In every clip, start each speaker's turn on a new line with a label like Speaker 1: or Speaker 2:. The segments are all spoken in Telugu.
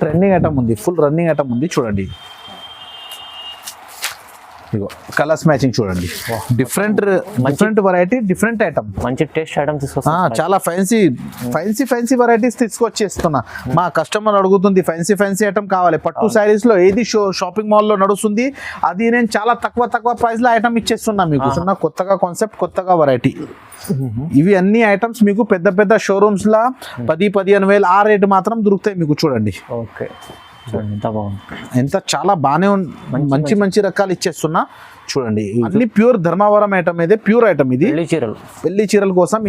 Speaker 1: ట్రెండింగ్ ఐటమ్ ఉంది, ఫుల్ రన్నింగ్ ఐటమ్ ఉంది చూడండి. ఇగో కలర్స్ మ్యాచింగ్ చూడండి, డిఫరెంట్ వెరైటీ, డిఫరెంట్ ఐటమ్,
Speaker 2: మంచి టేస్ట్ ఐటమ్ తీసుకొస్తా.
Speaker 1: చాలా ఫ్యాన్సీ వెరైటీస్ తీసుకొచ్చేస్తున్నా. మా కస్టమర్ అడుగుతుంది ఫ్యాన్సీ ఐటమ్ కావాలి. పట్టు శారీస్ లో ఏది షాపింగ్ మాల్ లో నడుస్తుంది అది నేను చాలా తక్కువ ప్రైస్ లో ఐటమ్ ఇచ్చేస్తున్నా మీకు. కొత్తగా కాన్సెప్ట్, కొత్తగా వెరైటీ. ఇవి అన్ని ఐటమ్స్ మీకు పెద్ద షోరూమ్స్ లా 10-15 వేలు ఆ రేటు మాత్రం దొరుకుతాయి మీకు. చూడండి
Speaker 2: ఓకే, ఎంత బాగుంది,
Speaker 1: ఎంత చాలా బాగానే మంచి రకాలు ఇచ్చేస్తున్నా చూడండి. అన్ని ప్యూర్ ధర్మవరం ఐటమ్, ఇది ప్యూర్ ఐటమ్. ఇది పెళ్లి చీరల కోసం.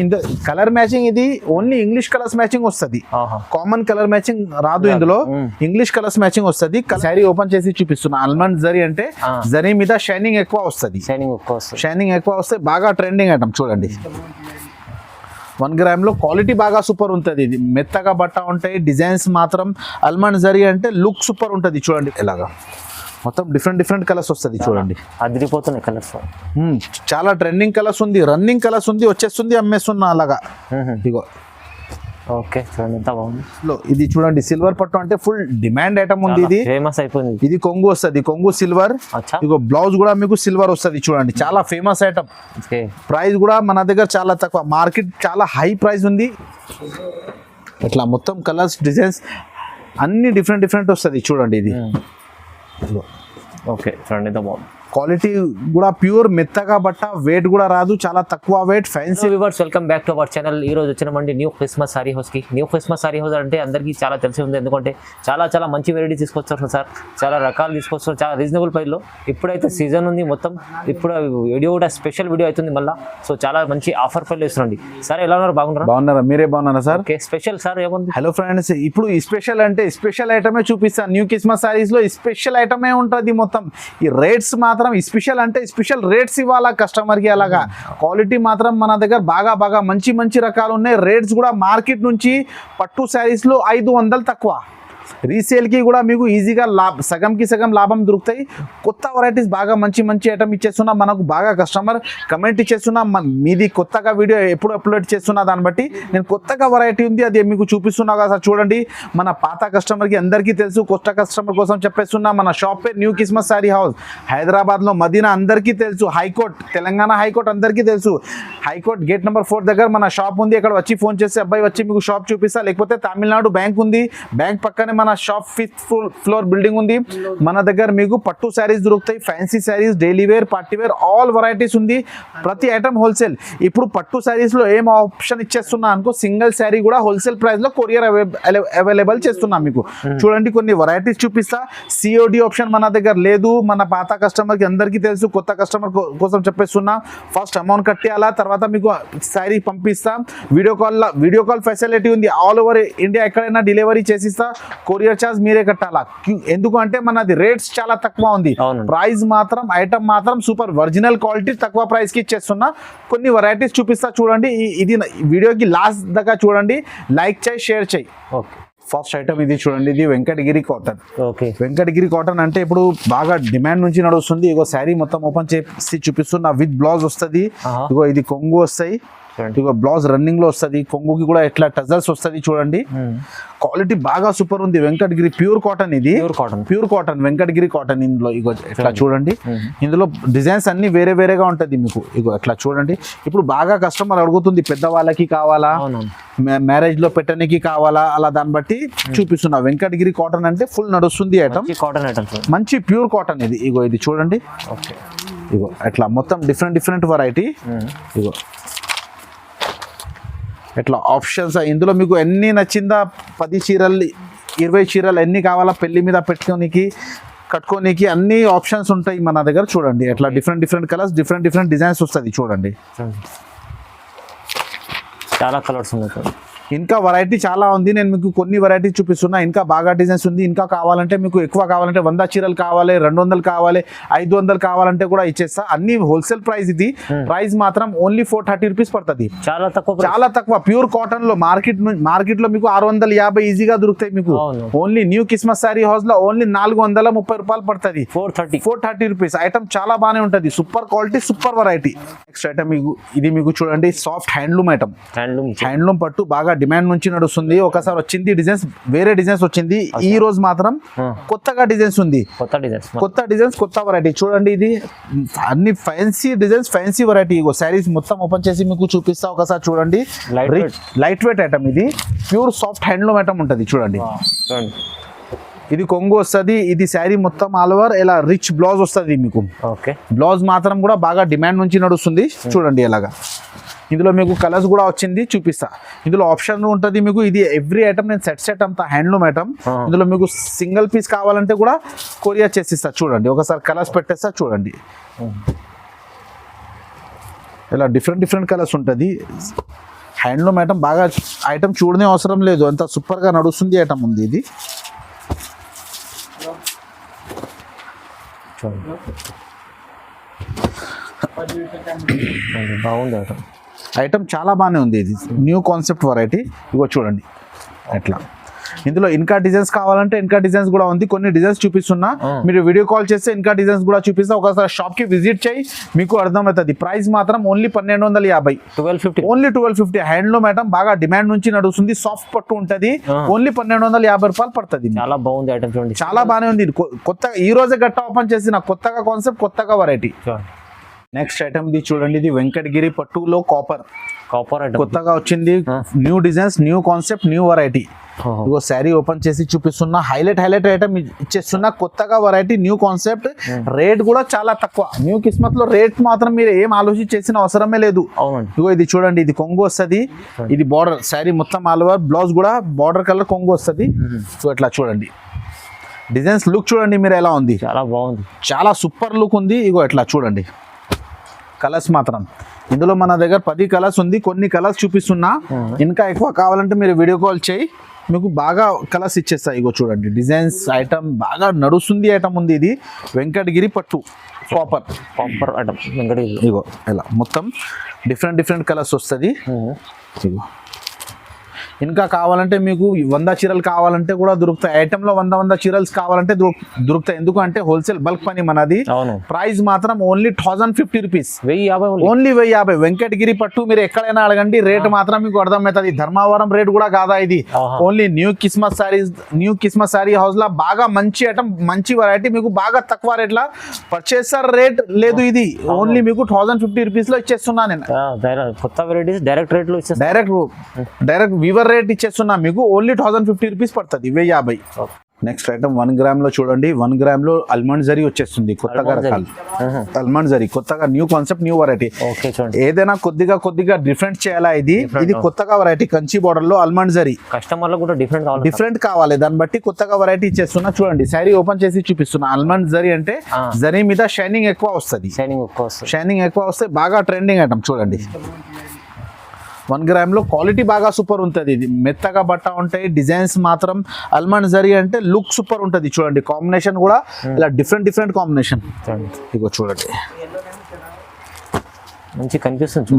Speaker 1: కలర్ మ్యాచింగ్ ఇది ఓన్లీ ఇంగ్లీష్ కలర్స్ మ్యాచింగ్ వస్తుంది, కామన్ కలర్ మ్యాచింగ్ రాదు ఇందులో. ఇంగ్లీష్ కలర్స్ మ్యాచింగ్ వస్తుంది. శారీ ఓపెన్ చేసి చూపిస్తున్నా. ఆల్మండ్ జరీ అంటే జరీ మీద షైనింగ్ ఎక్కువ వస్తుంది, షైనింగ్ ఎక్కువ వస్తే బాగా ట్రెండింగ్ ఐటమ్ చూడండి. 1 గ్రామ్ లో క్వాలిటీ బాగా సూపర్ ఉంటుంది. ఇది మెత్తగా బట్ట ఉంటాయి, డిజైన్స్ మాత్రం ఆల్మండ్ జరీ అంటే లుక్ సూపర్ ఉంటుంది చూడండి. ఎలాగా మొత్తం డిఫరెంట్ కలర్స్ వస్తుంది చూడండి,
Speaker 2: అదిరిపోతున్నాయి కలర్స్.
Speaker 1: చాలా ట్రెండింగ్ కలర్స్ ఉంది, రన్నింగ్ కలర్స్ ఉంది, వచ్చేస్తుంది అమ్మేస్తున్నా అలాగా. ఇగో
Speaker 2: ఓకే, చూడండి ఎంత బాగుంది.
Speaker 1: ఇది చూడండి సిల్వర్ పట్టు అంటే ఫుల్ డిమాండ్ ఐటమ్ ఉంది. ఇది
Speaker 2: ఫేమస్ అయిపోయింది.
Speaker 1: ఇది కొంగు వస్తుంది, కొంగు సిల్వర్. ఇగో బ్లౌజ్ కూడా మీకు సిల్వర్ వస్తుంది చూడండి, చాలా ఫేమస్ ఐటమ్. ప్రైస్ కూడా మన దగ్గర చాలా తక్కువ, మార్కెట్ చాలా హై ప్రైస్ ఉంది. ఇట్లా మొత్తం కలర్స్, డిజైన్స్ అన్ని డిఫరెంట్ వస్తుంది చూడండి. ఇది
Speaker 2: ఓకే, చూడండి ఎంత బాగుంది.
Speaker 1: క్వాలిటీ కూడా ప్యూర్, మెత్తగా బట్ట, వెయిట్ కూడా రాదు, చాలా తక్కువ weight, fancy.
Speaker 2: Viewers, welcome back to our channel. ఈ రోజు వచ్చినామండి న్యూ క్రిస్మస్ సారీ హౌస్ కి. న్యూ క్రిస్మస్ సారీ హౌస్ అంటే అందరికీ చాలా తెలిసి ఉంది, ఎందుకంటే చాలా మంచి వెరైటీ తీసుకొచ్చారు సార్, చాలా రకాలు తీసుకొచ్చారు, చాలా రీజనబుల్ ప్రైస్ లో. ఇప్పుడైతే సీజన్ ఉంది మొత్తం, ఇప్పుడు వీడియో కూడా స్పెషల్ వీడియో అవుతుంది మళ్ళీ. సో చాలా మంచి ఆఫర్ ప్రైస్ ఇస్తున్నాండి. సార్ ఎలా ఉన్నారు?
Speaker 1: బాగున్నారా? మీరే బాగున్నారా సార్?
Speaker 2: ఓకే, స్పెషల్ సార్ ఏముంది?
Speaker 1: హలో ఫ్రెండ్స్, ఇప్పుడు ఈ స్పెషల్ అంటే స్పెషల్ ఐటమే చూపిస్తాను. న్యూ క్రిస్మస్ సారీస్ లో స్పెషల్ ఐటమే ఉంటుంది మొత్తం. ఈ రేట్స్ మాత్రం స్పెషల్ అంటే స్పెషల్ రేట్స్ ఇవ్వాలా కస్టమర్ కి. అలాగా క్వాలిటీ మాత్రం మన దగ్గర బాగా మంచి రకాలు ఉన్నాయి. రేట్స్ కూడా మార్కెట్ నుంచి పట్టు శారీస్ లో 500 తక్కువ. రీసేల్ కి కూడా మీకు ఈజీగా సగంకి సగం లాభం దొరుకుతాయి. కొత్త వెరైటీస్ బాగా మంచి ఐటమ్ ఇచ్చేస్తున్నా. మనకు బాగా కస్టమర్ కమెంట్ ఇచ్చేస్తున్నా, మీది కొత్తగా వీడియో ఎప్పుడు అప్లోడ్ చేస్తున్నా దాన్ని బట్టి నేను కొత్తగా వెరైటీ ఉంది అది మీకు చూపిస్తున్నా కదా సార్. చూడండి, మన పాత కస్టమర్కి అందరికీ తెలుసు, కొత్త కస్టమర్ కోసం చెప్పేస్తున్నా. మన షాప్ పేరు న్యూ క్రిస్మస్ సారీ హౌస్, హైదరాబాద్లో మదీనా అందరికీ తెలుసు. హైకోర్ట్, తెలంగాణ హైకోర్ట్ అందరికీ తెలుసు. హైకోర్ట్ గేట్ నెంబర్ 4 దగ్గర మన షాప్ ఉంది. అక్కడ వచ్చి ఫోన్ చేస్తే అబ్బాయి వచ్చి మీకు షాప్ చూపిస్తా. లేకపోతే తమిళనాడు బ్యాంక్ ఉంది, బ్యాంక్ పక్కనే మన షాప్ 5th ఫ్లోర్ బిల్డింగ్ ఉంది. మన దగ్గర మీకు పట్టు శారీస్ దొరుకుతాయి, fancy saris, daily wear, party wear, all varieties ఉంది. ప్రతి ఐటమ్ హోల్సేల్. ఇప్పుడు పట్టు శారీస్ లో ఏం ఆప్షన్ ఇచ్చేస్తున్నా అనుకో, సింగిల్ శారీ కూడా హోల్సేల్ ప్రైస్ లో కొరియర్ అవైలబుల్ చేస్తున్నా మీకు. చూడండి, కొన్ని వెరైటీస్ చూపిస్తా. COD ఆప్షన్ మన దగ్గర లేదు. మన పాత కస్టమర్ కి అందరికీ తెలుసు, కొత్త కస్టమర్ కోసం చెప్పేస్తున్నా. ఫస్ట్ అమౌంట్ కట్టేయాలా, తర్వాత మీకు శారీ పంపిస్తా. వీడియో కాల్ ఫెసిలిటీ ఉంది. ఆల్ ఓవర్ ఇండియా ఎక్కడైనా డెలివరీ చేసిస్తా. కొరియర్ చార్జ్ మీరే కట్టాలా. ఎందుకంటే మనది రేట్స్ చాలా తక్కువ ఉంది. ప్రైస్ మాత్రం, ఐటమ్ మాత్రం సూపర్ ఒరిజినల్ క్వాలిటీ, తక్కువ ప్రైస్ కి ఇచ్చేస్తున్నా. కొన్ని వెరైటీస్ చూపిస్తా చూడండి. ఇది వీడియోకి లాస్ట్ దాకా చూడండి, లైక్ చేయి, షేర్ చేయి.
Speaker 2: ఓకే,
Speaker 1: ఫస్ట్ ఐటమ్ ఇది చూడండి, ఇది Venkatagiri cotton.
Speaker 2: Okay,
Speaker 1: Venkatagiri cotton అంటే ఇప్పుడు బాగా డిమాండ్ నుంచి నడుస్తుంది. ఇగో శారీ మొత్తం ఓపెన్ చేసి చూపిస్తున్నా. విత్ బ్లౌజ్ వస్తుంది. ఇగో ఇది కొంగు వస్తాయి. ఇగో బ్లౌజ్ రన్నింగ్ లో వస్తుంది. కొంగుకి కూడా ఎట్లా టజల్స్ వస్తుంది చూడండి. క్వాలిటీ బాగా సూపర్ ఉంది. వెంకటగిరి ప్యూర్ కాటన్, ఇది ప్యూర్ కాటన్ వెంకటగిరి కాటన్. ఇందులో ఇగో ఎట్లా చూడండి, ఇందులో డిజైన్స్ అన్ని వేరేగా ఉంటుంది మీకు. ఇగో ఎట్లా చూడండి. ఇప్పుడు బాగా కస్టమర్ అడుగుతుంది, పెద్దవాళ్ళకి కావాలా, మ్యారేజ్ లో పెట్టడానికి కావాలా, అలా దాన్ని బట్టి చూపిస్తున్నా. వెంకటగిరి కాటన్ అంటే ఫుల్ నడుస్తుంది ఐటమ్, మంచి ప్యూర్ కాటన్ ఇది. ఇగో ఇది చూడండి. ఇగో ఎట్లా మొత్తం డిఫరెంట్ వెరైటీ. ఇగో ఎట్లా ఆప్షన్స్ ఇందులో మీకు ఎన్ని నచ్చిందా, 10 చీరలు 20 చీరలు ఎన్ని కావాలా పెళ్లి మీద పెట్టుకోనికి, కట్టుకోనికి అన్ని ఆప్షన్స్ ఉంటాయి మన దగ్గర. చూడండి ఎట్లా డిఫరెంట్ కలర్స్, డిఫరెంట్ డిజైన్స్ వస్తుంది చూడండి.
Speaker 2: చాలా కలర్స్ ఉన్నాయి.
Speaker 1: ఇంకా వెరైటీ చాలా ఉంది. నేను మీకు కొన్ని వెరైటీ చూపిస్తున్నా. ఇంకా బాగా డిజైన్స్ ఉంది. ఇంకా కావాలంటే మీకు ఎక్కువ కావాలంటే 100 చీరలు కావాలి, 200 కావాలి, 500 కావాలంటే కూడా ఇచ్చేస్తా. అన్ని హోల్సేల్ ప్రైస్. ఇది ప్రైస్ మాత్రం ఓన్లీ 430 రూపీస్ పడుతుంది. చాలా తక్కువ ప్యూర్ కాటన్ లో. మార్కెట్ లో మీకు 650 ఈజీగా దొరుకుతాయి మీకు. Only new Christmas sari house లో ఓన్లీ 430 రూపాయలు పడుతుంది. 430 రూపీస్. ఐటమ్ చాలా బాగానే ఉంటుంది, super quality, super variety. Next item ఇది మీకు చూడండి, సాఫ్ట్ హ్యాండ్లూమ్ ఐటమ్. హ్యాండ్లూమ్ పట్టు బాగా డిమాండ్ నుంచి నడుస్తుంది. ఒకసారి వచ్చింది డిజైన్స్, వేరే డిజైన్స్ వచ్చింది. ఈ రోజు మాత్రం కొత్తగా డిజైన్స్ ఉంది, కొత్త డిజైన్స్ కొత్త వెరైటీ. చూడండి ఇది అన్ని ఫ్యాన్సీ డిజైన్స్, ఫ్యాన్సీ వెరైటీ. ఇగో శారీస్ మొత్తం ఓపెన్ చేసి మీకు చూపిస్తా, ఒకసారి చూడండి. లైట్ వెయిట్ ఐటమ్, ఇది ప్యూర్ సాఫ్ట్ హ్యాండ్లూమ్ ఐటమ్ ఉంటుంది. చూడండి ఇది కొంగు వస్తుంది. ఇది శారీ మొత్తం ఆల్ ఓవర్ ఇలా రిచ్ బ్లౌజ్ వస్తుంది మీకు.
Speaker 2: ఓకే,
Speaker 1: బ్లౌజ్ మాత్రం కూడా బాగా డిమాండ్ నుంచి నడుస్తుంది. చూడండి ఎలాగా. ఇందులో మీకు కలర్స్ కూడా వచ్చింది, చూపిస్తా. ఇందులో ఆప్షన్ ఉంటుంది మీకు. ఇది ఎవ్రీ ఐటమ్ నేను సెట్ అంతా హ్యాండ్లూమ్ ఐటమ్. ఇందులో మీకు సింగిల్ పీస్ కావాలంటే కూడా కొరియర్ చేసిస్తా. చూడండి ఒకసారి కలర్స్ పెట్టేస్తా. చూడండి ఇలా డిఫరెంట్ కలర్స్ ఉంటుంది. హ్యాండ్లూమ్ ఐటమ్ బాగా ఐటమ్ చూడనే అవసరం లేదు, అంత సూపర్గా నడుస్తుంది ఐటమ్ ఉంది ఇది.
Speaker 2: బాగుంది
Speaker 1: ఐటమ్ చాలా బాగానే ఉంది. ఇది న్యూ కాన్సెప్ట్ వెరైటీ. ఇగో చూడండి అట్లా. ఇందులో ఇంకా డిజైన్స్ కావాలంటే ఇంకా డిజైన్స్ కూడా ఉంది. కొన్ని డిజైన్స్ చూపిస్తున్నా, మీరు వీడియో కాల్ చేస్తే ఇంకా డిజైన్స్ కూడా చూపిస్తా. ఒకసారి షాప్ కి విజిట్ చేయి, మీకు అర్థమవుతుంది. ప్రైస్ మాత్రం ఓన్లీ 1250,
Speaker 2: 1250,
Speaker 1: ఓన్లీ 1250. హ్యాండ్లూమ్ ఐటమ్ బాగా డిమాండ్ నుంచి నడుస్తుంది. సాఫ్ట్ పట్టు ఉంటుంది. ఓన్లీ 1250 రూపాయలు పడుతుంది.
Speaker 2: చాలా బాగుంది ఐటమ్ చూడండి,
Speaker 1: చాలా బాగానే ఉంది. కొత్తగా ఈ రోజే గట్ట ఓపెన్ చేసిన కొత్తగా కాన్సెప్ట్, కొత్తగా వెరైటీ. నెక్స్ట్ ఐటమ్ ఇది చూడండి. ఇది వెంకటగిరి పట్టులో కాపర్
Speaker 2: ఐటమ్
Speaker 1: కొత్తగా వచ్చింది. New designs, new concept, new variety. ఇగో శారీ ఓపెన్ చేసి చూపిస్తున్నా. హైలైట్ ఐటమ్ ఇచ్చేస్తున్నా. కొత్తగా వెరైటీ, న్యూ కాన్సెప్ట్. రేట్ కూడా చాలా తక్కువ. న్యూ కిస్మత్ లో రేట్ మాత్రం మీరు ఏం ఆలోచించేసిన అవసరమే లేదు. ఇగో ఇది చూడండి. ఇది కొంగు వస్తుంది. ఇది బార్డర్ శారీ మొత్తం ఆల్ ఓవర్. బ్లౌజ్ కూడా బార్డర్ కలర్ కొంగు వస్తుంది. సో ఇట్లా చూడండి. డిజైన్స్ లుక్ చూడండి మీరు ఎలా ఉంది.
Speaker 2: చాలా బాగుంది,
Speaker 1: చాలా సూపర్ లుక్ ఉంది. ఇగో ఇట్లా చూడండి. కలర్స్ మాత్రం ఇందులో మన దగ్గర 10 కలర్స్ ఉంది. కొన్ని కలర్స్ చూపిస్తున్నా. ఇంకా ఎక్కువ కావాలంటే మీరు వీడియో కాల్ చేయి, మీకు బాగా కలర్స్ ఇచ్చేస్తాయి. ఇగో చూడండి డిజైన్స్ ఐటమ్ బాగా నడుస్తుంది ఐటమ్ ఉంది. ఇది వెంకటగిరి పట్టు కాపర్
Speaker 2: ఐటమ్ వెంకటగిరి.
Speaker 1: ఇగో ఇలా మొత్తం డిఫరెంట్ కలర్స్ వస్తుంది. ఇగో ఇంకా కావాలంటే మీకు 100 చీరలు కావాలంటే కూడా దొరుకుతాయి. ఐటెంలో 100 చీరలు కావాలంటే దొరుకుతాయి. ఎందుకంటే హోల్సేల్ బల్క్ పని మనది. ప్రైస్ మాత్రం ఓన్లీ 1050 రూపీస్, ఓన్లీ 1050. వెంకటగిరి పట్టు మీరు ఎక్కడైనా అడగండి, రేట్ మాత్రం మీకు అర్థమవుతుంది. ధర్మవరం రేట్ కూడా కాదా ఇది. ఓన్లీ న్యూ కిస్మత్ సారీ హౌస్ లా బాగా మంచి ఐటమ్, మంచి వెరైటీ. మీకు బాగా తక్కువ రేట్ లా పర్చేసర్ రేట్ లేదు. ఇది ఓన్లీ మీకు 1050 రూపీస్ లో ఇచ్చేస్తున్నా నేను.
Speaker 2: కొత్త వెరైటీస్ డైరెక్ట్ రేట్ లో
Speaker 1: డైరెక్ట్ వీవర్ రేట్ ఇచ్చేస్తున్నా మీకు. ఓన్లీ 1050 రూపీస్ పడుతుంది, 1050. నెక్స్ట్ ఐటమ్ 1 గ్రామ్ లో చూడండి. 1 గ్రామ్ లో అల్మండ్ జరీ వచ్చేస్తుంది. కొత్తగా రకాలు అల్మండ్ జరీ, కొత్తగా న్యూ కాన్సెప్ట్, న్యూ వెరైటీ. ఏదైనా కొద్దిగా డిఫరెంట్ చేయాలా. ఇది కొత్తగా వెరైటీ. కంచి బోర్డర్ లో అల్మండ్ జరీ.
Speaker 2: కస్టమర్ లో కూడా డిఫరెంట్
Speaker 1: కావాలి, దాన్ని బట్టి కొత్తగా వెరైటీ ఇచ్చేస్తున్నా. చూడండి శారీ ఓపెన్ చేసి చూపిస్తున్నా. అల్మండ్ జరీ అంటే జరీ మీద షైనింగ్ ఎక్కువ వస్తుంది. షైనింగ్ ఎక్కువ వస్తే బాగా ట్రెండింగ్ ఐటమ్. చూడండి 1 గ్రామ్ లో క్వాలిటీ బాగా సూపర్ ఉంటుంది. ఇది మెత్తగా బట్ట ఉంటాయి. డిజైన్స్ మాత్రం అల్మండ్ జరీ అంటే లుక్ సూపర్ ఉంటుంది. చూడండి కాంబినేషన్ కూడా ఇలా డిఫరెంట్ కాంబినేషన్. ఇగో చూడండి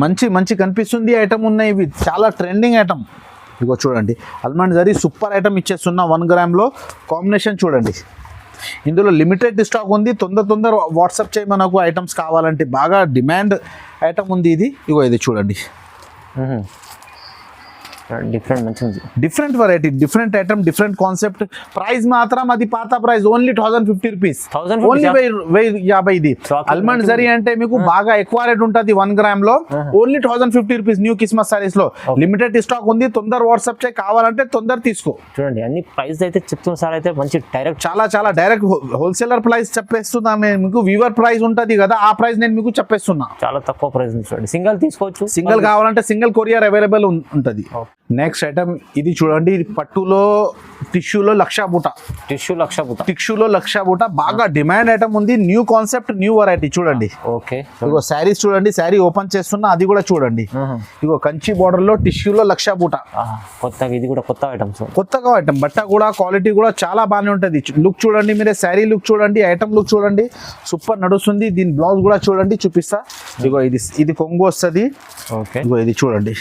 Speaker 1: మంచి కనిపిస్తుంది ఐటమ్ ఉన్నాయి. ఇవి చాలా ట్రెండింగ్ ఐటమ్. ఇగో చూడండి అల్మండ్ జరీ సూపర్ ఐటమ్ ఇచ్చేస్తున్నా. 1 గ్రామ్ లో కాంబినేషన్ చూడండి. ఇందులో లిమిటెడ్ స్టాక్ ఉంది. తొందర వాట్సాప్ చేయి మనకు ఐటమ్స్ కావాలంటే. బాగా డిమాండ్ ఐటమ్ ఉంది ఇది. ఇగో ఇది చూడండి. Different variety, different item, different concept. Price మాత్రం అది పాత ప్రైస్, ఓన్లీ 1050 రూపీస్, ఓన్లీ 1050. ఇది అల్మండ్ జరీ అంటే మీకు బాగా ఎక్కువ రేట్ ఉంటుంది. 1 గ్రామ్ లో ఓన్లీ 1050 రూపీస్. న్యూ కిస్మత్ సారీస్ లో లిమిటెడ్ స్టాక్ ఉంది. తొందర వాట్సాప్ చేయి, కావాలంటే తొందర తీసుకో.
Speaker 2: చూడండి అన్ని ప్రైస్ అయితే చెప్తున్నా సార్. అయితే మంచి డైరెక్ట్,
Speaker 1: చాలా డైరెక్ట్ హోల్సేలర్ ప్రైస్ చెప్పేస్తున్నా. మీకు వీవర్ ప్రైస్ ఉంటుంది కదా, ఆ ప్రైస్ నేను మీకు చెప్పేస్తున్నా.
Speaker 2: చాలా తక్కువ ప్రైస్. చూడండి సింగిల్ తీసుకోవచ్చు.
Speaker 1: సింగిల్ కావాలంటే సింగిల్ కొరియర్ అవైలబుల్ ఉంటుంది. నెక్స్ట్ ఐటమ్ ఇది చూడండి. ఇది పట్టులో టిష్యూలో లక్ష బూట బాగా డిమాండ్ ఐటమ్ ఉంది. New concept, new variety. చూడండి ఇగో శారీస్ చూడండి. శారీ ఓపెన్ చేస్తున్నా, అది కూడా చూడండి. ఇగో కంచి బోర్డర్ లో టిష్యూలో లక్ష బూట.
Speaker 2: కొత్తగా ఇది కూడా
Speaker 1: కొత్తగా ఐటమ్. బట్ట కూడా క్వాలిటీ కూడా చాలా బాగానే ఉంటుంది. లుక్ చూడండి మీరే. శారీ లుక్ చూడండి, ఐటమ్ లుక్ చూడండి. సూపర్ నడుస్తుంది. దీని బ్లౌజ్ కూడా చూడండి, చూపిస్తా. ఇగో ఇది కొంగు వస్తుంది. ఇగో ఇది చూడండి.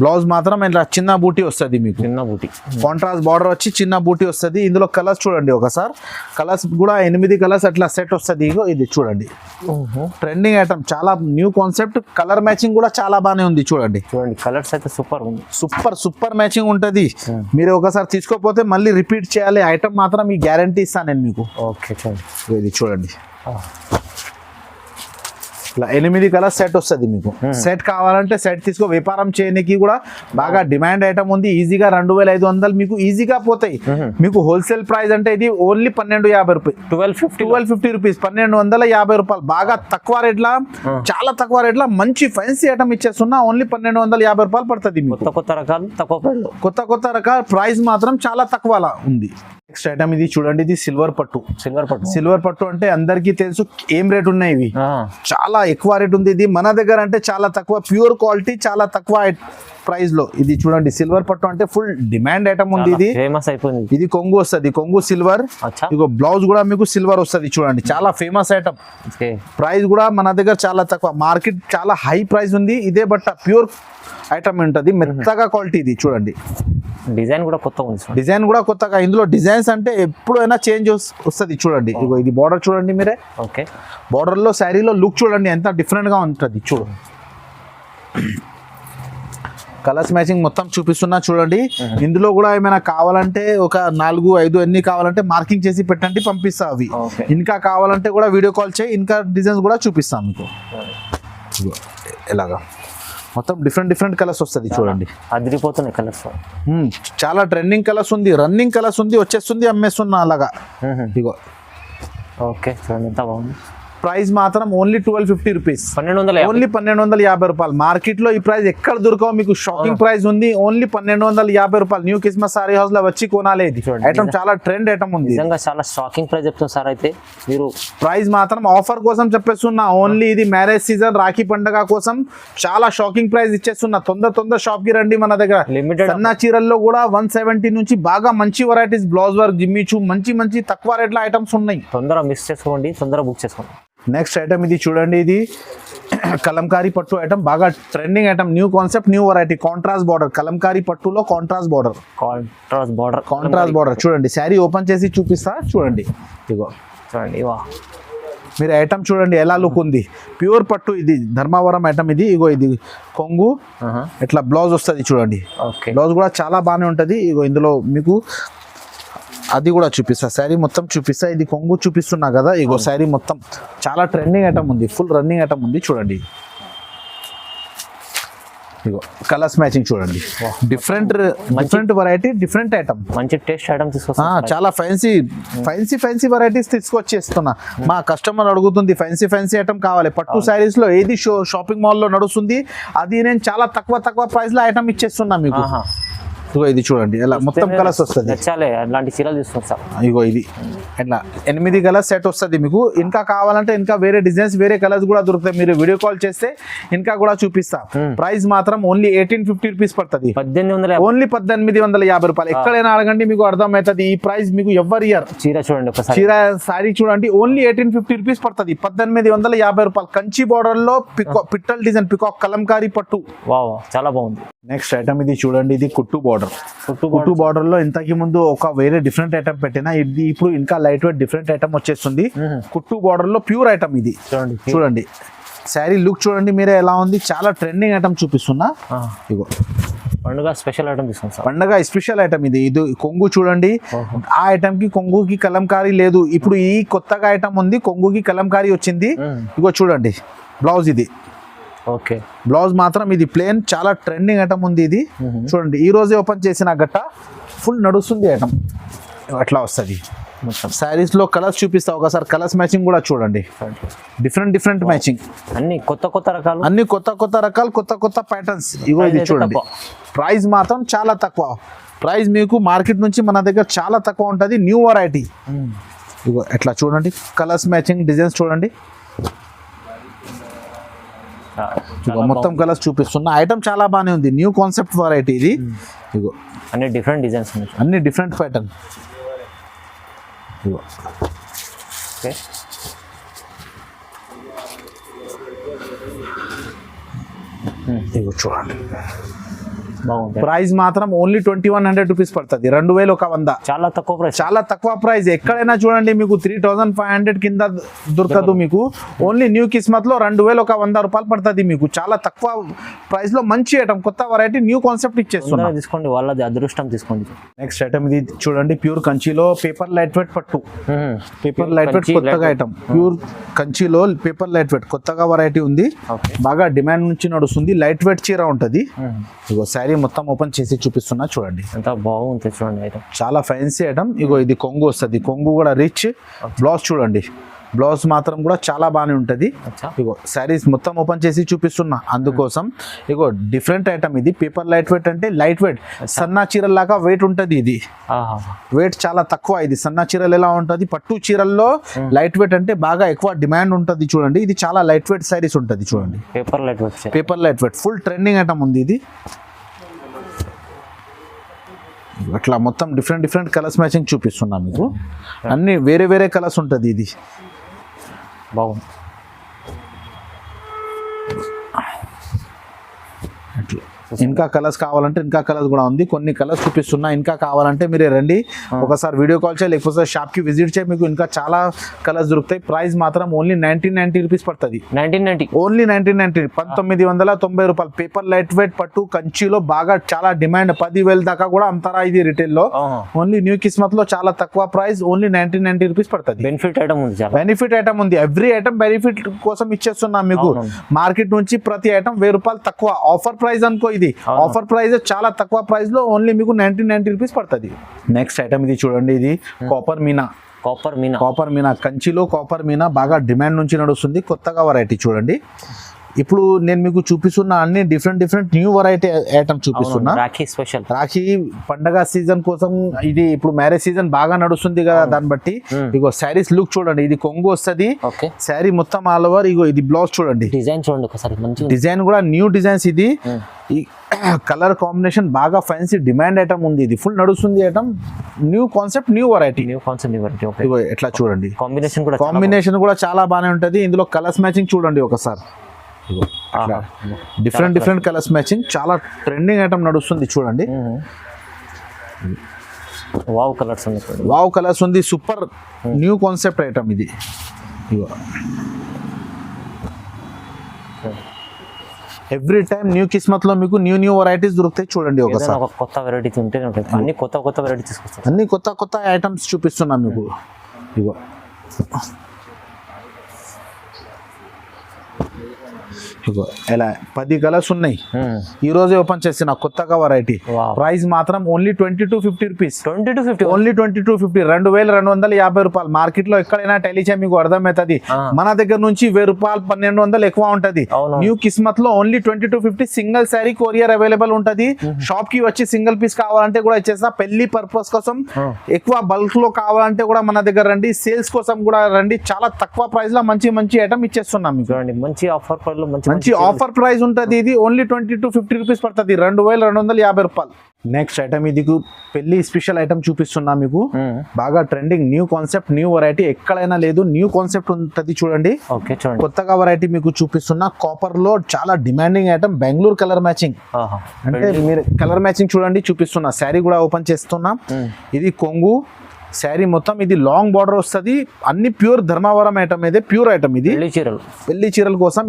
Speaker 1: బ్లౌజ్ మాత్రం ఇట్లా చిన్న బూటీ వస్తుంది మీకు,
Speaker 2: చిన్న బూటీ.
Speaker 1: కాంట్రాస్ట్ బార్డర్ వచ్చి చిన్న బూటీ వస్తుంది. ఇందులో కలర్స్ చూడండి ఒకసారి, కలర్స్ కూడా 8 కలర్స్ అట్లా సెట్ వస్తుంది. ఇగో ఇది చూడండి, ట్రెండింగ్ ఐటమ్, చాలా న్యూ కాన్సెప్ట్. కలర్ మ్యాచింగ్ కూడా చాలా బాగానే ఉంది చూడండి.
Speaker 2: చూడండి కలర్స్ అయితే సూపర్ ఉంది,
Speaker 1: సూపర్ మ్యాచింగ్ ఉంటుంది. మీరు ఒకసారి తీసుకోకపోతే మళ్ళీ రిపీట్ చేయాలి. ఐటమ్ మాత్రం ఈ గ్యారంటీ ఇస్తాను నేను మీకు.
Speaker 2: ఓకే చూడండి,
Speaker 1: ఇది చూడండి, ఇలా 8 కలర్ సెట్ వస్తుంది మీకు. సెట్ కావాలంటే సెట్ తీసుకో. వ్యాపారం చేయడానికి కూడా బాగా డిమాండ్ ఐటమ్ ఉంది. ఈజీగా 2500 మీకు ఈజీగా పోతాయి. మీకు హోల్సేల్ ప్రైస్ అంటే ఇది ఓన్లీ 1250 రూపాయలు, 1250 రూపీస్, 1250 రూపాయలు. బాగా తక్కువ రేట్లా, చాలా తక్కువ రేట్లా మంచి ఫ్యాన్సీ ఐటమ్ ఇచ్చేస్తున్నా. ఓన్లీ 1250 రూపాయలు పడుతుంది మీకు.
Speaker 2: కొత్త రకాలు తక్కువ ప్రైస్,
Speaker 1: కొత్త రకాల ప్రైస్ మాత్రం చాలా తక్కువ ఉంది. నెక్స్ట్ ఐటమ్ ఇది చూడండి, ఇది సిల్వర్ పట్టు. సిల్వర్ పట్టు అంటే అందరికీ తెలుసు ఏం రేట్ ఉన్నాయి ఇవి. చాలా ఎక్కువ రేట్ ఉంది. ఇది మన దగ్గర అంటే చాలా తక్కువ, ప్యూర్ క్వాలిటీ, చాలా తక్కువ ప్రైస్ లో. ఇది చూడండి, సిల్వర్ పట్టు అంటే ఫుల్ డిమాండ్ ఐటమ్ ఉంది. ఇది
Speaker 2: ఫేమస్ అయిపోయింది.
Speaker 1: ఇది కొంగు వస్తుంది, కొంగు సిల్వర్. ఇగో బ్లౌజ్ కూడా మీకు సిల్వర్ వస్తుంది చూడండి. చాలా ఫేమస్ ఐటమ్. ప్రైస్ కూడా మన దగ్గర చాలా తక్కువ, మార్కెట్ చాలా హై ప్రైస్ ఉంది. ఇదే బట్ట ప్యూర్ ఐటమ్ ఉంటుంది, మెత్తగా క్వాలిటీ. ఇది చూడండి,
Speaker 2: డిజైన్ కూడా కొత్త ఉంది.
Speaker 1: డిజైన్ కూడా కొత్తగా. ఇందులో డిజైన్స్ అంటే ఎప్పుడైనా చేంజ్ వస్తుంది చూడండి. ఇగో ఇది బార్డర్ చూడండి మీరే.
Speaker 2: ఓకే,
Speaker 1: బార్డర్ లో శారీలో లుక్ చూడండి ఎంత డిఫరెంట్ గా ఉంటుంది. చూడు, కలర్స్ మ్యాచింగ్ మొత్తం చూపిస్తున్నా చూడండి. ఇందులో కూడా ఏమైనా కావాలంటే ఒక 4, 5 ఎన్ని కావాలంటే మార్కింగ్ చేసి పెట్టండి, పంపిస్తా. అవి ఇంకా కావాలంటే కూడా వీడియో కాల్ చేయి, ఇంకా డిజైన్స్ కూడా చూపిస్తాం మీకు. ఎలాగా మొత్తం డిఫరెంట్ కలర్స్ వస్తుంది చూడండి.
Speaker 2: అదిరిపోతున్నాయి కలర్స్,
Speaker 1: చాలా ట్రెండింగ్ కలర్స్ ఉంది, రన్నింగ్ కలర్స్ ఉంది, వచ్చేస్తుంది అమ్మేస్తున్నా అలాగా. ఇగో
Speaker 2: ఓకే చూడండి ఎంత బాగుంది.
Speaker 1: ప్రైస్ మాత్రం ఓన్లీ 1250 రూపీస్,
Speaker 2: 1250,
Speaker 1: ఓన్లీ 1250 రూపాయలు. మార్కెట్ లో ఈ ప్రైస్ ఎక్కడ దొరకవు మీకు. షాకింగ్ ప్రైస్ ఉంది, ఓన్లీ 1250 రూపాయలు. న్యూ కిస్మస్ సారీ హౌస్ లో వచ్చి కొనాలి. ఇది ఐటమ్ చాలా ట్రెండ్ ఐటమ్ ఉంది,
Speaker 2: నిజంగా చాలా షాకింగ్ ప్రైస్ చెప్తున్నారు సార్. అయితే మీరు
Speaker 1: ప్రైస్ మాత్రం ఆఫర్ కోసం చెప్పేస్తున్నా. ఓన్లీ ఇది మ్యారేజ్ సీజన్, రాఖీ పండుగ కోసం చాలా షాకింగ్ ప్రైస్ ఇచ్చేస్తున్నా. తొందర షాప్ కి రండి. మన దగ్గర
Speaker 2: లిమిటెడ్
Speaker 1: సన్న చీరల్లో కూడా 170 నుంచి బాగా మంచి వెరైటీస్, బ్లౌజ్ వర్క్, జిమ్మిచూ, మంచి తక్కువ రేట్ల ఐటమ్స్ ఉన్నాయి.
Speaker 2: తొందర మిస్ చేసుకోండి, తొందర బుక్ చేసుకోండి.
Speaker 1: నెక్స్ట్ ఐటమ్ ఇది చూడండి, ఇది కలంకారీ పట్టు ఐటమ్, బాగా trending item, new concept, new variety. Contrast border, Kalamkari పట్టులో కాంట్రాస్ట్ బార్డర్ చూడండి. శారీ ఓపెన్ చేసి చూపిస్తా చూడండి. ఇగో
Speaker 2: చూడండి,
Speaker 1: మీరు ఐటమ్ చూడండి ఎలా లుక్ ఉంది. ప్యూర్ పట్టు, ఇది ధర్మవరం ఐటమ్. ఇది ఇగో ఇది కొంగు, ఇట్లా బ్లౌజ్ వస్తుంది చూడండి. బ్లౌజ్ కూడా చాలా బాగానే ఉంటుంది. ఇగో ఇందులో మీకు అది కూడా చూపిస్తా, శారీ మొత్తం చూపిస్తా. ఇది కొంగు చూపిస్తున్నా కదా. ఇగో శారీ మొత్తం చాలా ట్రెండింగ్ ఐటమ్ ఉంది, ఫుల్ రన్నింగ్ ఐటమ్ ఉంది చూడండి. ఇగో కలర్స్ మ్యాచింగ్ చూడండి, డిఫరెంట్ వెరైటీ, డిఫరెంట్ ఐటమ్,
Speaker 2: మంచి టేస్ట్ ఐటమ్ తీసుకొస్తా.
Speaker 1: చాలా ఫ్యాన్సీ వెరైటీస్ తీసుకొచ్చేస్తున్నా. మా కస్టమర్ అడుగుతుంది ఫ్యాన్సీ ఐటమ్ కావాలి. పట్టు శారీస్ లో ఏది షాపింగ్ మాల్ లో నడుస్తుంది, అది నేను చాలా తక్కువ ప్రైస్ లో ఐటమ్ ఇచ్చేస్తున్నా మీకు. ఇగో ఇది చూడండి, ఇలా మొత్తం కలర్స్ వస్తుంది.
Speaker 2: అలాంటి చీరలు తీసుకొస్తా.
Speaker 1: ఇగో ఇది ఇట్లా 8 కలర్స్ సెట్ వస్తుంది మీకు. ఇంకా కావాలంటే ఇంకా వేరే డిజైన్స్, వేరే కలర్స్ కూడా దొరుకుతాయి. మీరు వీడియో కాల్ చేస్తే ఇంకా కూడా చూపిస్తా. ప్రైస్ మాత్రం ఓన్లీ 1850 రూపీస్ పడుతుంది,
Speaker 2: 1850,
Speaker 1: ఓన్లీ 1850 రూపాయలు. ఎక్కడైనా అడగండి, మీకు అర్థమవుతుంది. ఈ ప్రైస్ మీకు ఎవరి ఇయర్.
Speaker 2: చీర చూడండి,
Speaker 1: చీర సారీ చూడండి, ఓన్లీ 1850 రూపీస్ పడుతుంది, 1850 రూపాయలు. కంచి బార్డర్ లో పిట్టల్ డిజైన్, పికాక్ కలంకారీ పట్టు,
Speaker 2: చాలా బాగుంది.
Speaker 1: నెక్స్ట్ ఐటమ్ ఇది చూడండి, ఇది కుట్టు బార్డర్ లో ఇంతకి ముందు ఒక వేరే డిఫరెంట్ ఐటమ్ పెట్టినా, ఇది ఇప్పుడు ఇంకా లైట్ వెయిట్ డిఫరెంట్ ఐటమ్ వచ్చేస్తుంది. కుట్టు బార్డర్ లో ప్యూర్ ఐటమ్ ఇది చూడండి. శారీ లుక్ చూడండి మీరే ఎలా ఉంది, చాలా ట్రెండింగ్ ఐటమ్ చూపిస్తున్నా. ఇగో
Speaker 2: పండుగ స్పెషల్ ఐటమ్ తీసుకుంటాం,
Speaker 1: పండుగ స్పెషల్ ఐటమ్ ఇది. ఇది కొంగు చూడండి, ఆ ఐటమ్ కి కొంగుకి కలంకారీ లేదు. ఇప్పుడు ఈ కొత్తగా ఐటమ్ ఉంది, కొంగుకి కలంకారీ వచ్చింది. ఇగో చూడండి బ్లౌజ్ ఇది.
Speaker 2: ఓకే,
Speaker 1: బ్లౌజ్ మాత్రం ఇది ప్లేన్, చాలా ట్రెండింగ్ ఐటమ్ ఉంది ఇది చూడండి. ఈ రోజే ఓపెన్ చేసిన గట్ట ఫుల్ నడుస్తుంది ఐటమ్, అట్లా వస్తుంది. శారీస్ లో కలర్స్ చూపిస్తా ఒకసారి. కలర్స్ మ్యాచింగ్ కూడా చూడండి, డిఫరెంట్ మ్యాచింగ్,
Speaker 2: అన్ని కొత్త రకాలు,
Speaker 1: అన్ని కొత్త రకాలు, కొత్త ప్యాటర్న్స్. ఇగో ఇది చూడండి. ప్రైస్ మాత్రం చాలా తక్కువ. ప్రైస్ మీకు మార్కెట్ నుంచి మన దగ్గర చాలా తక్కువ ఉంటుంది, న్యూ వెరైటీ. ఇగో ఎట్లా చూడండి, కలర్స్ మ్యాచింగ్, డిజైన్స్ చూడండి. మొత్తం కలర్స్ చూపిస్తున్నా. ఐటమ్ చాలా బాగానే ఉంది, న్యూ కాన్సెప్ట్ వెరైటీ ఇది. ఇగో
Speaker 2: అన్ని డిఫరెంట్ డిజైన్స్,
Speaker 1: అన్ని డిఫరెంట్ ప్యాటర్న్. ఇగో ఇగో చూడండి,
Speaker 2: బాగుంది.
Speaker 1: ప్రైస్ మాత్రం ఓన్లీ 2100 రూపీస్ పడుతుంది, 2100.
Speaker 2: చాలా తక్కువ ప్రైస్.
Speaker 1: చాలా తక్కువ ప్రైస్. ఎక్కడైనా చూడండి మీకు 3500 కింద దొరకదు మీకు. ఓన్లీ న్యూ కిస్మత్ లో 2100 రూపాయలు పడుతుంది మీకు. చాలా తక్కువ ప్రైస్ లో మంచి ఐటమ్, కొత్త వెరైటీ, న్యూ కాన్సెప్ట్ ఇచ్చేస్తున్నా.
Speaker 2: తీసుకోండి, వాళ్ళది అదృష్టం తీసుకోండి.
Speaker 1: నెక్స్ట్ ఐటమ్ ఇది చూడండి, ప్యూర్ కంచిలో పేపర్ లైట్ వెయిట్ పట్టు. పేపర్ లైట్ వెయిట్ కొత్తగా ఐటమ్, ప్యూర్ కంచిలో పేపర్ లైట్ వెయిట్ కొత్తగా వెరైటీ ఉంది. బాగా డిమాండ్ నుంచి నడుస్తుంది. లైట్ వెయిట్ చీర ఉంటుంది. ఇగో శారీ మొత్తం ఓపెన్ చేసి చూపిస్తున్నా చూడండి.
Speaker 2: ఎంత బాగుంది చూడండి ఐటమ్.
Speaker 1: చాలా ఫ్యాన్సీ ఐటమ్. ఇగో ఇది కొంగు వస్తుంది, కొంగు కూడా రిచ్. బ్లౌజ్ చూడండి, బ్లౌజ్ మాత్రం కూడా చాలా బాగానే ఉంటుంది. ఇగో శారీస్ మొత్తం ఓపెన్ చేసి చూపిస్తున్నా అందుకోసం. ఇగో డిఫరెంట్ ఐటమ్ ఇది. పేపర్ లైట్ వెయిట్ అంటే లైట్ వెయిట్, సన్నా చీరలాగా వెయిట్ ఉంటుంది. ఇది వెయిట్ చాలా తక్కువ. ఇది సన్నా చీరలు ఎలా ఉంటుంది, పట్టు చీరల్లో లైట్ వెయిట్ అంటే బాగా ఎక్కువ డిమాండ్ ఉంటుంది. చూడండి ఇది చాలా లైట్ వెయిట్ శారీస్ ఉంటుంది. చూడండి
Speaker 2: paper light weight,
Speaker 1: paper light weight full trending item ఉంది ఇది. అట్లా మొత్తం డిఫరెంట్ కలర్స్ మ్యాచింగ్ చూపిస్తున్నా మీకు. అన్ని వేరే కలర్స్ ఉంటుంది ఇది.
Speaker 2: బాగుంది.
Speaker 1: అట్లా ఇంకా కలర్స్ కావాలంటే ఇంకా కలర్స్ కూడా ఉంది. కొన్ని కలర్స్ చూపిస్తున్నా. ఇంకా కావాలంటే మీరే రండి, ఒకసారి వీడియో కాల్ చేయాలి, లేకపోతే షాప్కి విజిట్ చేయి. మీకు ఇంకా చాలా కలర్స్ దొరుకుతాయి. ప్రైస్ మాత్రం ఓన్లీ 1990 రూపీస్ పడుతుంది.
Speaker 2: 1990
Speaker 1: ఓన్లీ 1990, 1990 రూపాయలు. పేపర్ లైట్ వెయిట్ పట్టు కంచిలో బాగా చాలా డిమాండ్. 10,000 దాకా కూడా అమ్ముతారా ఇది రిటైల్ లో. ఓన్లీ న్యూ కిస్మత్ లో చాలా తక్కువ ప్రైస్, ఓన్లీ 1990 రూపీస్ పడుతుంది.
Speaker 2: బెనిఫిట్ ఐటమ్ ఉంది,
Speaker 1: బెనిఫిట్ ఐటమ్ ఉంది. ఎవ్రీ ఐటమ్ బెనిఫిట్ కోసం ఇచ్చేస్తున్నాం మీకు. మార్కెట్ నుంచి ప్రతి ఐటమ్ 1000 రూపాయలు తక్కువ. ఆఫర్ ప్రైస్ అనుకో ఇది. ఆఫర్ ప్రైస్ చాలా తక్కువ ప్రైస్ లో ఓన్లీ మీకు 1990 రూపీస్ పడుతుంది. నెక్స్ట్ ఐటమ్ ఇది చూడండి, ఇది కాపర్ మీనా. కాపర్ మీనా కంచిలో కాపర్ మీనా బాగా డిమాండ్ నుంచి నడుస్తుంది. కొత్తగా వెరైటీ చూడండి. ఇప్పుడు నేను మీకు చూపిస్తున్నా అన్ని డిఫరెంట్ న్యూ వెరైటీ ఐటమ్ చూపిస్తున్నా.
Speaker 2: రాఖీ స్పెషల్,
Speaker 1: రాఖీ పండగ సీజన్ కోసం. ఇది ఇప్పుడు మ్యారేజ్ సీజన్ బాగా నడుస్తుంది కదా, దాన్ని బట్టి ఇగో శారీస్ లుక్ చూడండి. ఇది కొంగు వస్తుంది, శారీ మొత్తం ఆల్ ఓవర్. ఇగో ఇది బ్లౌజ్ చూడండి,
Speaker 2: డిజైన్ చూడండి ఒకసారి, మంచి
Speaker 1: డిజైన్ కూడా న్యూ డిజైన్స్. ఇది ఈ కలర్ కాంబినేషన్ బాగా ఫ్యాన్సీ డిమాండ్ ఐటమ్ ఉంది. ఇది ఫుల్ నడుస్తుంది item. New concept, new variety. ఇగో ఎట్లా చూడండి, కాంబినేషన్ కూడా చాలా బాగానే ఉంటుంది. ఇందులో కలర్స్ మ్యాచింగ్ చూడండి ఒకసారి. డిఫరెంట్ కలర్స్ మ్యాచింగ్, చాలా ట్రెండింగ్ ఐటమ్ నడుస్తుంది చూడండి. వావ్ కలర్స్ ఉంది. సూపర్ న్యూ కాన్సెప్ట్ ఐటమ్ ఇది. ఎవ్రీ టైమ్ న్యూ కిస్మత్ లో మీకు న్యూ వెరైటీస్ దొరుకుతాయి చూడండి. ఒకసారి
Speaker 2: కొత్త వెరైటీ ఉంటే అన్ని కొత్త వెరైటీ తీసుకొస్తాం.
Speaker 1: అన్ని కొత్త ఐటమ్స్ చూపిస్తున్నాం మీకు. ఇగో ఎలా 10 కలర్స్ ఉన్నాయి. ఈ రోజే ఓపెన్ చేసిన కొత్తగా వెరైటీ. ప్రైస్ మాత్రం ఓన్లీ 2250 రూపీస్. ఓన్లీ 2250, 2250 రూపాయలు. మార్కెట్ లో ఎక్కడైనా టెలిచే మీకు అర్థమవుతుంది. మన దగ్గర నుంచి 1000 రూపాయలు 1200 ఎక్కువ ఉంటది. న్యూ కిస్మత్ లో only 2250. Single sari courier available ఉంటది. షాప్ కి వచ్చి సింగిల్ పీస్ కావాలంటే కూడా ఇచ్చేస్తా. పెళ్లి పర్పస్ కోసం ఎక్కువ బల్క్ లో కావాలంటే కూడా మన దగ్గర రండి. సేల్స్ కోసం కూడా రండి. చాలా తక్కువ ప్రైస్ లో మంచి ఐటమ్ ఇచ్చేస్తున్నాం మీకు.
Speaker 2: మంచి ఆఫర్ ప్రైస్ లో
Speaker 1: మంచి ఆఫర్ ప్రైస్ ఉంటుంది. ఇది ఓన్లీ 2250 రూపీస్ పడుతుంది, 2250 రూపాయలు. నెక్స్ట్ ఐటమ్ ఇది పెళ్లి స్పెషల్ ఐటమ్ చూపిస్తున్నా మీకు. బాగా trending new concept, new variety. ఎక్కడైనా లేదు, న్యూ కాన్సెప్ట్ ఉంటుంది చూడండి. కొత్తగా వెరైటీ మీకు చూపిస్తున్నా. కాపర్ లో చాలా demanding item, Bengaluru colour matching. అంటే మీరు కలర్ మ్యాచింగ్ చూడండి చూపిస్తున్నా. శారీ కూడా ఓపెన్ చేస్తున్నా. ఇది కొంగు శారీ మొత్తం. ఇది లాంగ్ బార్డర్ వస్తుంది. అన్ని ప్యూర్ ధర్మవరం ఐటమ్. ఇది ప్యూర్ ఐటమ్. ఇది పెళ్లి చీరల కోసం.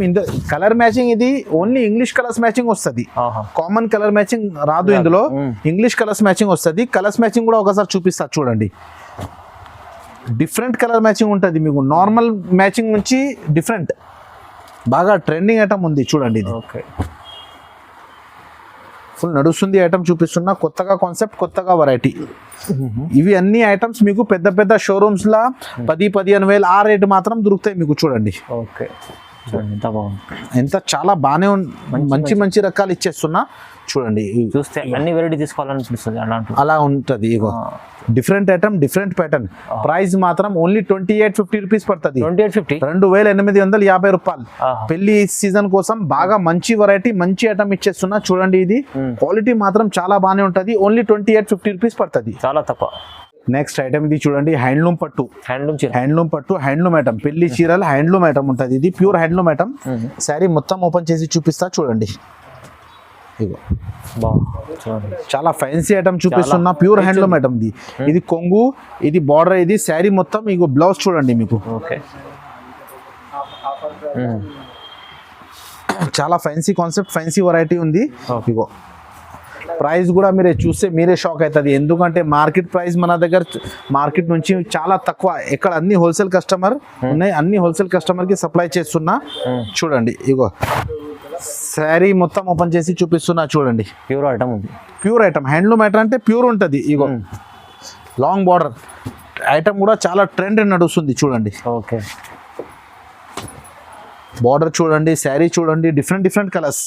Speaker 1: కలర్ మ్యాచింగ్ ఇది ఓన్లీ ఇంగ్లీష్ కలర్స్ మ్యాచింగ్ వస్తుంది. కామన్ కలర్ మ్యాచింగ్ రాదు ఇందులో. ఇంగ్లీష్ కలర్స్ మ్యాచింగ్ వస్తుంది. కలర్స్ మ్యాచింగ్ కూడా ఒకసారి చూపిస్తా చూడండి. డిఫరెంట్ కలర్ మ్యాచింగ్ ఉంటుంది మీకు. నార్మల్ మ్యాచింగ్ నుంచి డిఫరెంట్ బాగా ట్రెండింగ్ ఐటమ్ ఉంది చూడండి. ఇది ఫుల్ నడుస్తుంది ఐటమ్ చూపిస్తున్నా. కొత్తగా కాన్సెప్ట్, కొత్తగా వెరైటీ. ఇవి అన్ని ఐటమ్స్ మీకు పెద్ద షోరూమ్స్ లా 10-15 వేలు ఆ రేటు మాత్రం దొరుకుతాయి మీకు చూడండి. ఎంత చాలా బాగానే మంచి రకాలు ఇచ్చేస్తున్నా చూడండి.
Speaker 2: చూస్తే అన్ని వెరైటీ తీసుకోవాలనిపిస్తుంది
Speaker 1: అలా ఉంటుంది. ఇగో different item, different pattern. Price మాత్రం ఓన్లీ 2850 రూపీస్ పడుతుంది. 2850 రూపాయలు. పెళ్లి సీజన్ కోసం బాగా మంచి వెరైటీ, మంచి ఐటమ్ ఇచ్చేస్తున్నా చూడండి. ఇది క్వాలిటీ మాత్రం చాలా బాగానే ఉంటుంది. ఓన్లీ 2850 రూపీస్ పడుతుంది, చాలా తక్కువ. నెక్స్ట్ ఐటమ్ ఇది చూడండి, హ్యాండ్లూమ్ పట్టు. Handloom item. పెళ్లి చీరలు హ్యాండ్లూమ్ ఐటమ్ ఉంటుంది. ఇది ప్యూర్ హ్యాండ్లూమ్ ఐటమ్. శారీ మొత్తం ఓపెన్ చేసి చూపిస్తా చూడండి. ఇగో
Speaker 2: చూడండి
Speaker 1: చాలా ఫ్యాన్సీ ఐటమ్ చూపిస్తున్నా, ప్యూర్ హ్యాండ్లూమ్ ఐటమ్ ఇది కొంగు, ఇది బార్డర్, ఇది శారీ మొత్తం. ఇగో బ్లౌజ్ చూడండి మీకు,
Speaker 2: ఓకే
Speaker 1: చాలా ఫ్యాన్సీ కాన్సెప్ట్, ఫ్యాన్సీ వెరైటీ ఉంది.
Speaker 2: Okay.
Speaker 1: ఇగో ప్రైస్ కూడా మీరు చూస్తే మీరే షాక్ అవుతుంది, ఎందుకంటే మార్కెట్ ప్రైస్ మన దగ్గర మార్కెట్ నుంచి చాలా తక్కువ. ఇక్కడ అన్ని హోల్సేల్ కస్టమర్ ఉన్నాయి, అన్ని హోల్సేల్ కస్టమర్కి సప్లై చేస్తున్నా. చూడండి ఇగో శారీ మొత్తం ఓపెన్ చేసి చూపిస్తున్నా చూడండి.
Speaker 2: ప్యూర్ ఐటమ్ ఉంది,
Speaker 1: ప్యూర్ ఐటమ్, హ్యాండ్లూమ్ ఐటమ్ అంటే ప్యూర్ ఉంటుంది. ఇగో లాంగ్ బార్డర్ ఐటమ్ కూడా చాలా ట్రెండ్ నడుస్తుంది చూడండి.
Speaker 2: ఓకే
Speaker 1: బార్డర్ చూడండి, శారీ చూడండి, డిఫరెంట్ డిఫరెంట్ కలర్స్.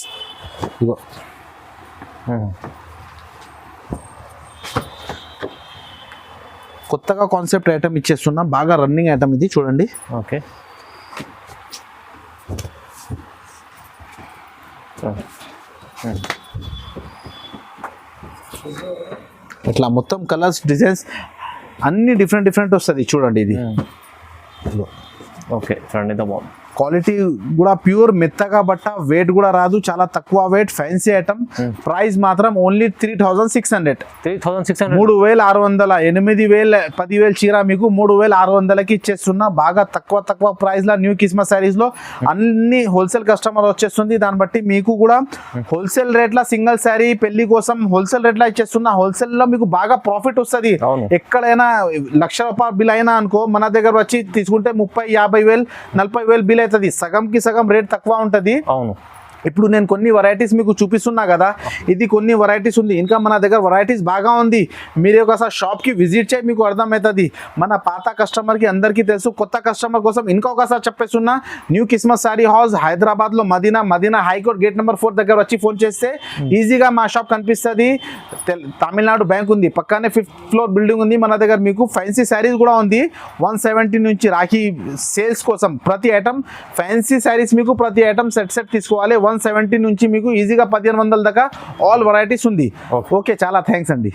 Speaker 1: ఇగో కొత్తగా కాన్సెప్ట్ ఐటమ్ ఇచ్చేస్తున్నా, బాగా రన్నింగ్ ఐటమ్ ఇది చూడండి.
Speaker 2: ఓకే
Speaker 1: ఇట్లా మొత్తం కలర్స్ డిజైన్స్ అన్ని డిఫరెంట్ డిఫరెంట్ వస్తుంది చూడండి. ఇది
Speaker 2: ఓకే చూడండి, ఎంత బాగుంది.
Speaker 1: క్వాలిటీ కూడా ప్యూర్, మెత్తగా బట్ట, వెయిట్ కూడా రాదు, చాలా తక్కువ వెయిట్, ఫ్యాన్సీ ఐటమ్. ప్రైస్ మాత్రం ఓన్లీ 3600.
Speaker 2: 3600,
Speaker 1: 3600, 8000 10,000 చీర మీకు 3600కి ఇచ్చేస్తున్నా. బాగా తక్కువ ప్రైస్ లో న్యూ కిస్మస్ సారీస్ లో అన్ని హోల్సేల్ కస్టమర్ వచ్చేస్తుంది. దాన్ని బట్టి మీకు కూడా హోల్సేల్ రేట్ల సింగిల్ శారీ పెళ్లి కోసం హోల్సేల్ రేట్ల ఇచ్చేస్తున్నా. హోల్సేల్ లో మీకు బాగా ప్రాఫిట్ వస్తుంది. ఎక్కడైనా ₹1,00,000 బిల్ అయినా అనుకో, మన దగ్గర వచ్చి తీసుకుంటే 30,000, 50,000, 40,000 బిల్ అవుతుంది. సగంకి సగం రేట్ తక్కువ ఉంటుంది.
Speaker 2: అవును.
Speaker 1: ఇప్పుడు నేను కొన్ని వెరైటీస్ మీకు చూపిస్తున్నా కదా, ఇది కొన్ని వెరైటీస్ ఉంది, ఇంకా మన దగ్గర వెరైటీస్ బాగా ఉంది. మీరు ఒకసారి షాప్కి విజిట్ చేయి, మీకు అర్థమవుతుంది. మన పాత కస్టమర్కి అందరికీ తెలుసు, కొత్త కస్టమర్ కోసం ఇంకొకసారి చెప్పేస్తున్నా. న్యూ కిస్మస్ సారీ హౌస్ హైదరాబాద్లో మదీనా హైకోర్ట్ గేట్ నెంబర్ 4 దగ్గర వచ్చి ఫోన్ చేస్తే ఈజీగా మా షాప్ కనిపిస్తుంది. తమిళనాడు బ్యాంక్ ఉంది, పక్కనే 5th ఫ్లోర్ బిల్డింగ్ ఉంది. మన దగ్గర మీకు ఫ్యాన్సీ శారీస్ కూడా ఉంది. 170 నుంచి రాఖీ సేల్స్ కోసం ప్రతి ఐటమ్ ఫ్యాన్సీ శారీస్ మీకు ప్రతి ఐటమ్ సెట్ తీసుకోవాలి. 170 నుంచి మీకు ఈజీగా 1500 దాకా ఆల్ వెరైటీస్ ఉంది. ఓకే, చాలా థ్యాంక్స్ అండి.